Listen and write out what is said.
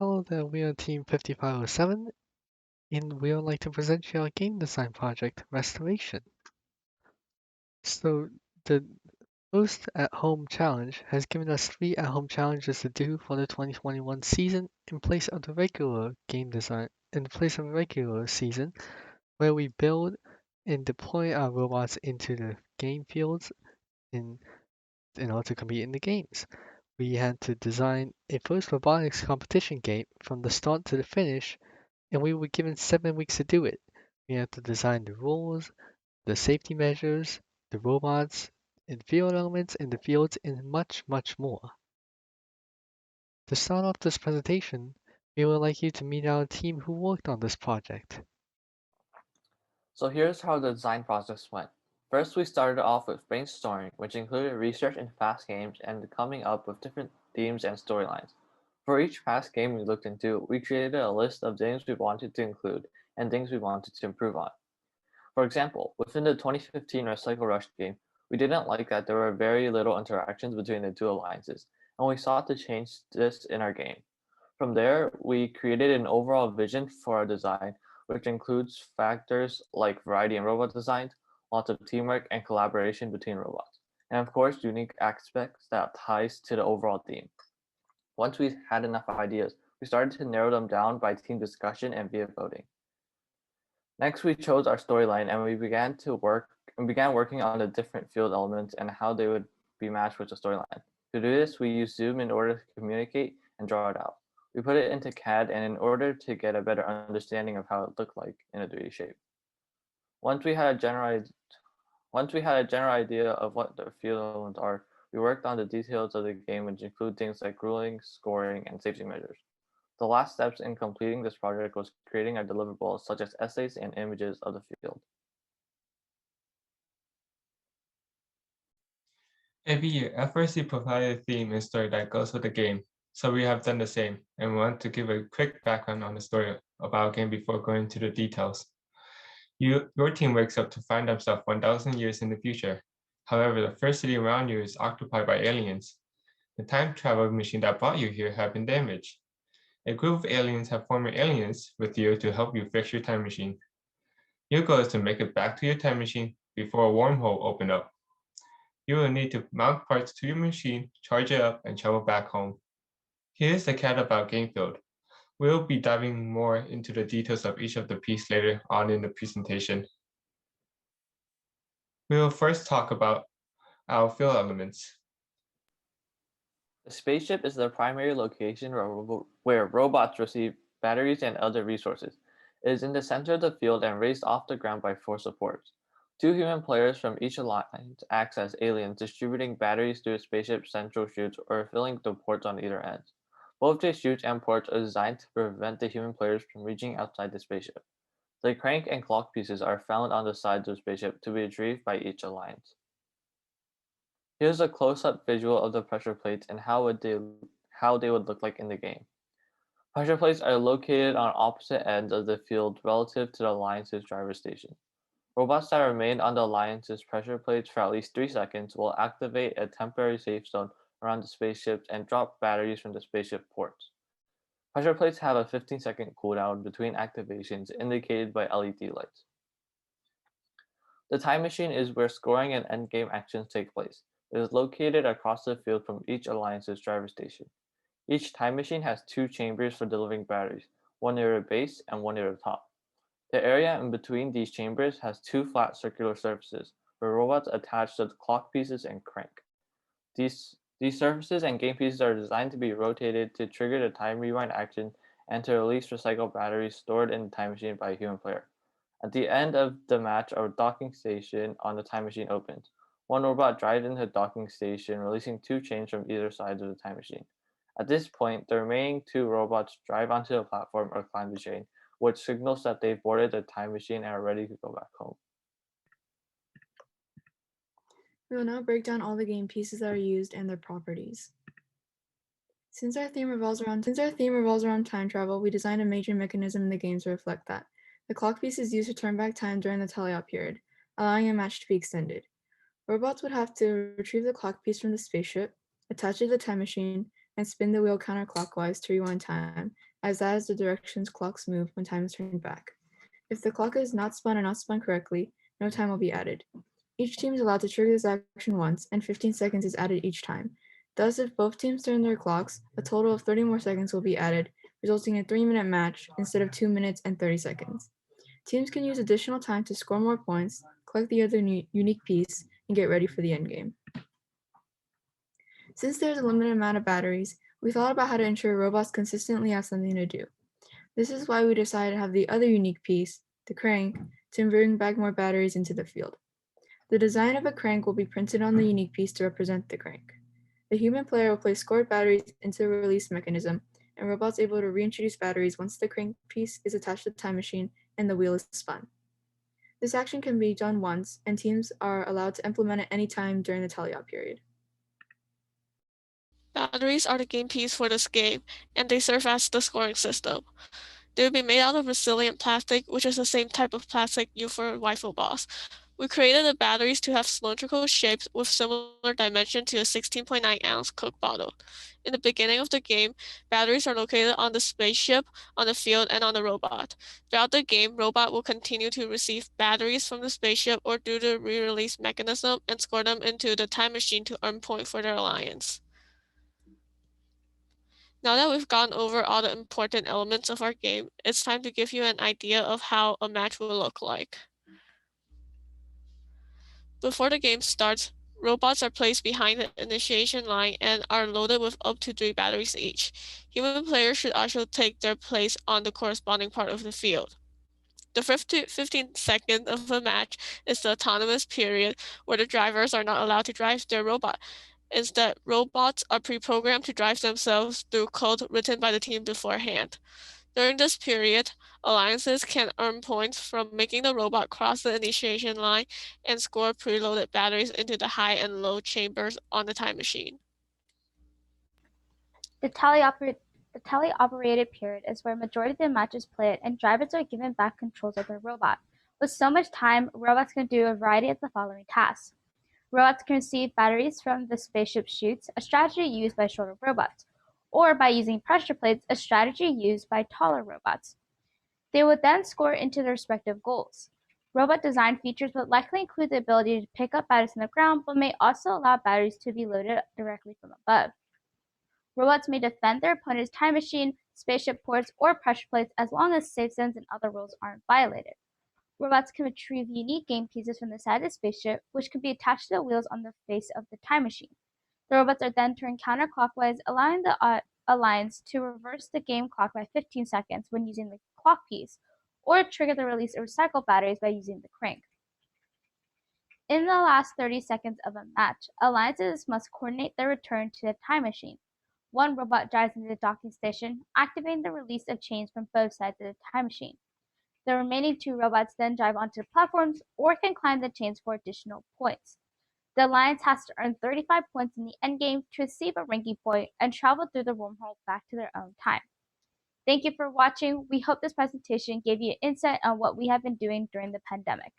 Hello there, we are Team 5507, and we would like to present you our game design project, Restoration. So, the Host at Home Challenge has given us 3 at-home challenges to do for the 2021 season in place of the regular game design, in place of the regular season, where we build and deploy our robots into the game fields in, in order to compete in the games. We had to design a first robotics competition game from the start to the finish, and we were given 7 weeks to do it. We had to design the rules, the safety measures, the robots, and field elements in the fields, and much, much more. To start off this presentation, we would like you to meet our team who worked on this project. So here's how the design process went. First, we started off with brainstorming, which included research in past games and coming up with different themes and storylines. For each past game we looked into, we created a list of things we wanted to include and things we wanted to improve on. For example, within the 2015 Recycle Rush game, we didn't like that there were very little interactions between the two alliances, and we sought to change this in our game. From there, we created an overall vision for our design, which includes factors like variety in robot designs, lots of teamwork and collaboration between robots, and of course, unique aspects that ties to the overall theme. Once we had enough ideas, we started to narrow them down by team discussion and via voting. Next, we chose our storyline and we began working on the different field elements and how they would be matched with the storyline. To do this, we used Zoom in order to communicate and draw it out. We put it into CAD and in order to get a better understanding of how it looked like in a 3D shape. Once we had a general Once we had a general idea of what the field elements are, we worked on the details of the game, which include things like ruling, scoring, and safety measures. The last steps in completing this project was creating our deliverables such as essays and images of the field. Every year, at first you provide a theme and story that goes with the game. So we have done the same, and we want to give a quick background on the story of our game before going into the details. Your team wakes up to find themselves 1,000 years in the future. However, the first city around you is occupied by aliens. The time travel machine that brought you here have been damaged. A group of aliens have former aliens with you to help you fix your time machine. Your goal is to make it back to your time machine before a wormhole open up. You will need to mount parts to your machine, charge it up, and travel back home. Here's the cat about Gamefield. We'll be diving more into the details of each of the pieces later on in the presentation. We will first talk about our field elements. The spaceship is the primary location where robots receive batteries and other resources. It is in the center of the field and raised off the ground by 4 supports. 2 human players from each alliance act as aliens, distributing batteries through the spaceship's central chutes or filling the ports on either ends. Both the chutes and ports are designed to prevent the human players from reaching outside the spaceship. The crank and clock pieces are found on the sides of the spaceship to be retrieved by each alliance. Here's a close-up visual of the pressure plates and how they would look like in the game. Pressure plates are located on opposite ends of the field relative to the Alliance's driver station. Robots that remain on the Alliance's pressure plates for at least 3 seconds will activate a temporary safe zone around the spaceships and drop batteries from the spaceship ports. Pressure plates have a 15-second cooldown between activations indicated by LED lights. The time machine is where scoring and endgame actions take place. It is located across the field from each alliance's driver station. Each time machine has 2 chambers for delivering batteries, one near the base and one near the top. The area in between these chambers has 2 flat circular surfaces, where robots attach the clock pieces and crank. These surfaces and game pieces are designed to be rotated to trigger the time rewind action and to release recycled batteries stored in the time machine by a human player. At the end of the match, a docking station on the time machine opens. One robot drives into the docking station, releasing 2 chains from either side of the time machine. At this point, the remaining 2 robots drive onto the platform or climb the chain, which signals that they've boarded the time machine and are ready to go back home. We will now break down all the game pieces that are used and their properties. Since our theme revolves around time travel, we designed a major mechanism in the game to reflect that. The clock piece is used to turn back time during the Teleop period, allowing a match to be extended. Robots would have to retrieve the clock piece from the spaceship, attach it to the time machine, and spin the wheel counterclockwise to rewind time, as that is the directions clocks move when time is turned back. If the clock is not spun or not spun correctly, no time will be added. Each team is allowed to trigger this action once, and 15 seconds is added each time. Thus, if both teams turn their clocks, a total of 30 more seconds will be added, resulting in a 3-minute match instead of 2 minutes and 30 seconds. Teams can use additional time to score more points, collect the other unique piece, and get ready for the endgame. Since there's a limited amount of batteries, we thought about how to ensure robots consistently have something to do. This is why we decided to have the other unique piece, the crank, to bring back more batteries into the field. The design of a crank will be printed on the unique piece to represent the crank. The human player will place scored batteries into the release mechanism, and robots able to reintroduce batteries once the crank piece is attached to the time machine and the wheel is spun. This action can be done once, and teams are allowed to implement it any time during the Teleop period. Batteries are the game piece for this game, and they serve as the scoring system. They will be made out of resilient plastic, which is the same type of plastic used for rifle balls. We created the batteries to have cylindrical shapes with similar dimension to a 16.9-ounce Coke bottle. In the beginning of the game, batteries are located on the spaceship, on the field, and on the robot. Throughout the game, robot will continue to receive batteries from the spaceship or through the re-release mechanism and score them into the time machine to earn points for their alliance. Now that we've gone over all the important elements of our game, it's time to give you an idea of how a match will look like. Before the game starts, robots are placed behind the initiation line and are loaded with up to 3 batteries each. Human players should also take their place on the corresponding part of the field. The 15 seconds of a match is the autonomous period where the drivers are not allowed to drive their robot. Instead, robots are pre-programmed to drive themselves through code written by the team beforehand. During this period, alliances can earn points from making the robot cross the initiation line and score preloaded batteries into the high and low chambers on the time machine. The teleoperated period is where majority of the matches played and drivers are given back controls of their robot. With so much time, robots can do a variety of the following tasks. Robots can receive batteries from the spaceship chutes, a strategy used by shorter robots, or by using pressure plates, a strategy used by taller robots. They would then score into their respective goals. Robot design features would likely include the ability to pick up batteries from the ground, but may also allow batteries to be loaded directly from above. Robots may defend their opponent's time machine, spaceship ports, or pressure plates as long as safe zones and other rules aren't violated. Robots can retrieve unique game pieces from the side of the spaceship, which can be attached to the wheels on the face of the time machine. The robots are then turned counterclockwise, allowing the alliance to reverse the game clock by 15 seconds when using the clock piece, or trigger the release of recycled batteries by using the crank. In the last 30 seconds of a match, alliances must coordinate their return to the time machine. One robot drives into the docking station, activating the release of chains from both sides of the time machine. The remaining 2 robots then drive onto the platforms or can climb the chains for additional points. The alliance has to earn 35 points in the endgame to receive a ranking point and travel through the wormhole back to their own time. Thank you for watching. We hope this presentation gave you insight on what we have been doing during the pandemic.